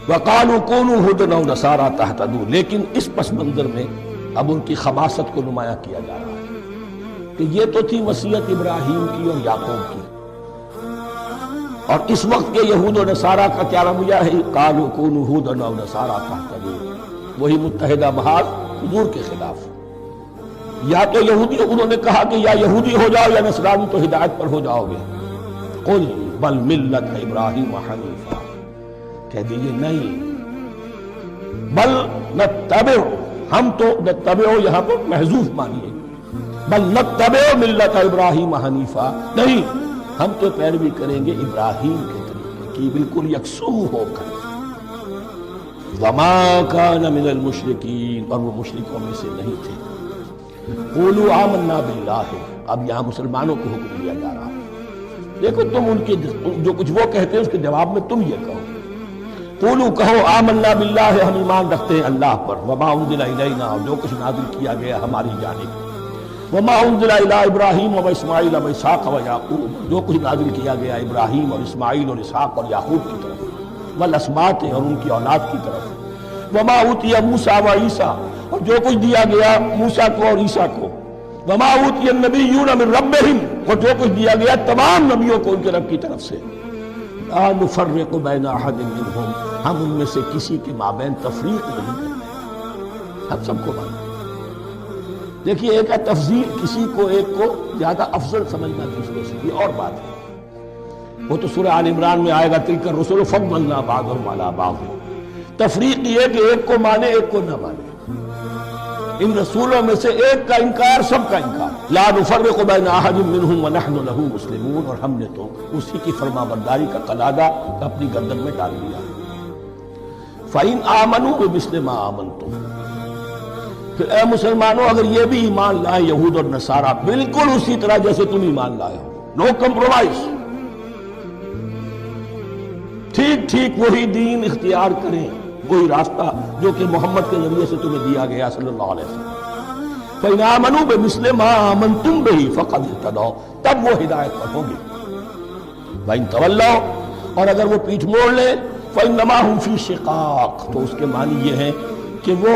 وَقَالُوا كُونُوا هُودًا أَوْ نَصَارَىٰ تَهْتَدُوا، لیکن اس پس منظر میں اب ان کی خباثت کو نمایاں کیا جا رہا ہے کہ یہ تو تھی وصیت ابراہیم کی اور یعقوب کی، اور اس وقت کے یہود و نصارہ کا کیا رویہ ہے؟ قَالُوا كُونُوا هُودًا أَوْ نَصَارَىٰ تَهْتَدُوا، وہی متحدہ محاذ حضور کے خلاف۔ یا تو یہودی، انہوں نے کہا کہ یا یہودی ہو جاؤ یا نصرانی تو ہدایت پر ہو جاؤ گے۔ قل بل ملت ابراہیم حنیفا، کہہ دیجیے نہیں، بل نتبع، ہم تو نتبع یہاں پر محذوف مانیے، بل نتبع ملت ابراہیم حنیفا، نہیں ہم تو پیروی کریں گے ابراہیم کے طریقے کی، بالکل یکسو ہو کر۔ وما کان من المشرکین، اور وہ مشرکوں میں سے نہیں تھے۔ قولوا آمنا باللہ، اب یہاں مسلمانوں کو حکم دیا جا رہا ہے، دیکھو تم ان کے جو کچھ وہ کہتے ہیں اس کے جواب میں تم یہ کہو، قولوا کہو آمنا باللہ، ہم ایمان رکھتے ہیں اللہ پر، وما انزل الینا، اور جو کچھ نازل کیا گیا ہماری جانب، وما انزل الی ابراہیم و اسماعیل و اسحاق و یعقوب، جو کچھ نازل کیا گیا ابراہیم اور اسماعیل اور اسحاق اور یعقوب کی طرف، والاسباط، اور ان کی اولاد کی طرف، وما اوتی موسیٰ و عیسیٰ، اور جو کچھ دیا گیا موسیٰ کو اور عیسیٰ کو، وما اوتی النبیون من ربہم، اور جو کچھ دیا گیا تمام نبیوں کو ان کے رب کی طرف سے، لا نفرق بین احد منہم، ہم ان میں سے کسی کے مابین تفریق نہیں کرتے، ہم سب کو مانتے ہیں۔ دیکھیے ایک ہے تفضیل، کسی کو ایک کو زیادہ افضل سمجھنا دوسرے سے، یہ اور بات ہے، وہ تو سورہ آل عمران میں آئے گا، تلک الرسل فضلنا بعضهم علی بعض۔ تفریق یہ کہ ایک کو مانے ایک کو نہ مانے، ان رسولوں میں سے ایک کا انکار سب کا انکار، لا نفرق بین احد منہم ونحن له مسلمون، اور ہم نے تو اسی کی فرما برداری کا قلادہ اپنی گردن میں ڈال لیا۔ فَإِنْ آمَنُوا بِمِثْلِ مَا آمَنْتُمْ، پھر اے مسلمانوں اگر یہ بھی ایمان لائے یہود اور نصارہ بالکل اسی طرح جیسے تم ایمان لائے ہو، نو کمپرومائز، ٹھیک ٹھیک وہی دین اختیار کریں، وہی راستہ جو کہ محمد کے ذریعے سے تمہیں دیا گیا صلی اللہ علیہ وسلم۔ فَإِنْ آمَنُوا بِمِثْلِ مَا آمَنْتُمْ بِهِ فَقَدْ اهْتَدَوْا، تب وہ ہدایت پر ہوں گے۔ وَإِنْ تَوَلَّوْا، اور اگر وہ پیٹھ موڑ لیں، فَإِنَّمَا هُمْ فِي شِقَاقٍ، تو اس کے معنی یہ ہے کہ وہ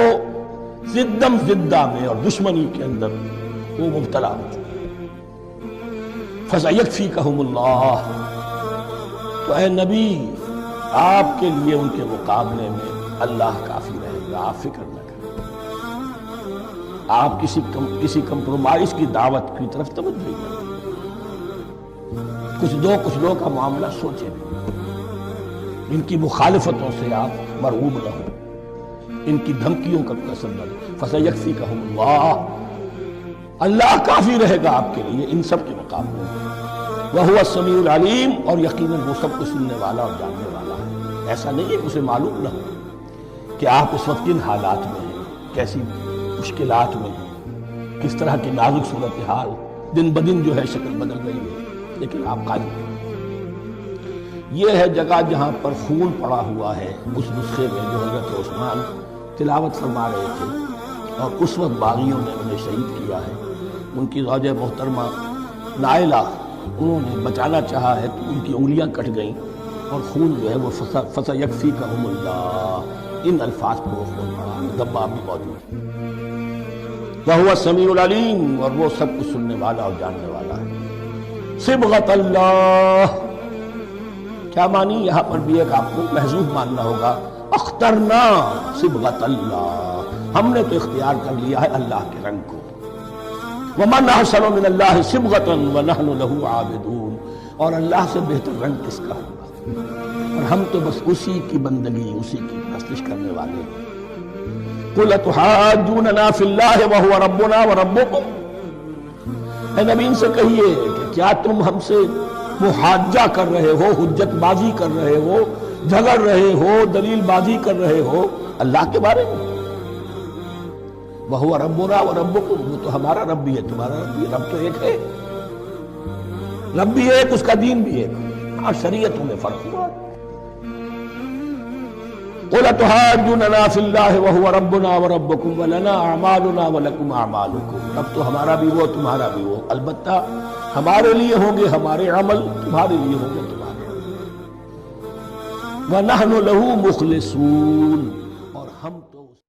زدم زدہ میں اور دشمنی کے اندر وہ مبتلا ہو چکے۔ فَسَيَكْفِيكَهُمُ اللَّهُ، تو اے نبی آپ کے لیے ان کے مقابلے میں اللہ کافی رہے گا، آپ فکر نہ کریں، آپ کسی کمپرومائز کی دعوت کی طرف توجہ نہیں کریں، کچھ دو کا معاملہ سوچیں نہیں، ان کی مخالفتوں سے آپ مرعوب نہ ہوں، ان کی دھمکیوں کا قسم نہ لیں۔ فَسَيَكْفِيكَهُمُ اللَّهُ، اللہ کافی رہے گا آپ کے لیے ان سب کے مقابلے میں۔ وَهُوَ السَّمِيعُ الْعَلِيمُ، اور یقیناً وہ سب کو سننے والا اور جاننے والا ہے۔ ایسا نہیں ہے کہ اسے معلوم نہ ہو کہ آپ اس وقت کن حالات میں ہیں، کیسی مشکلات میں ہیں، کس طرح کی نازک صورتحال، دن بدن جو ہے شکل بدل رہی ہے، لیکن آپ قائم ہیں۔ یہ ہے جگہ جہاں پر خون پڑا ہوا ہے، اس نسخے میں جو حضرت عثمان تلاوت فرما رہے تھے، اور اس وقت باغیوں نے انہیں شہید کیا ہے۔ ان کی زوجہ محترمہ نائلہ، انہوں نے بچانا چاہا ہے تو ان کی انگلیاں کٹ گئیں، اور خون جو ہے وہ فَسَيَكْفِيكَهُمُ اللَّهُ، ان الفاظ پر وہ خون پڑا، دباب بھی موجود ہے۔ وَهُوَ السَّمِيعُ الْعَلِيمُ، اور وہ سب کچھ سننے والا اور جاننے والا ہے۔ صبغۃ اللہ، کیا معنی یہاں پر بھی ایک آپ کو محذوف ماننا ہوگا، اخترنا صبغۃ اللہ، ہم نے تو اختیار کر لیا ہے اللہ کے رنگ کو۔ وَمَنْ أَحْسَنُ مِنَ اللَّهِ صِبْغَةً وَنَحْنُ لَهُ عَابِدُونَ، اور اللہ سے بہتر رنگ کس کا ہوگا، اور ہم تو بس اسی کی بندگی، اسی کی پرستش کرنے والے ہیں۔ قُلْ أَتُحَاجُّونَنَا فِي اللَّهِ وَهُوَ رَبُّنَا وَرَبُّكُمْ، اے نبی ان سے کہیے کہ کیا تم ہم سے محاجہ کر رہے ہو، حجت بازی کر رہے ہو، جھگڑ رہے ہو، دلیل بازی کر رہے ہو اللہ کے بارے میں؟ وَهُوَ رَبُّنَا وَرَبُّكُمْ، وہ تو ہمارا رب بھی ہے تمہارا رب بھی ہے، رب تو ایک ہے، رب بھی ایک، اس کا دین بھی ایک، ہاں شریعتوں میں فرق ہوا۔ قُلْ أَتُحَاجُّونَنَا فِي اللَّهِ وَهُوَ رَبُّنَا وَرَبُّكُمْ وَلَنَا أَعْمَالُنَا وَلَكُمْ أَعْمَالُكُمْ، رب تو ہمارا بھی وہ تمہارا بھی وہ، البتہ ہمارے لیے ہوں گے ہمارے عمل، تمہارے لیے ہوں گے تمہارے عمل۔ وَنَحْنُ لَهُ مُخْلِصُونَ، اور ہم تو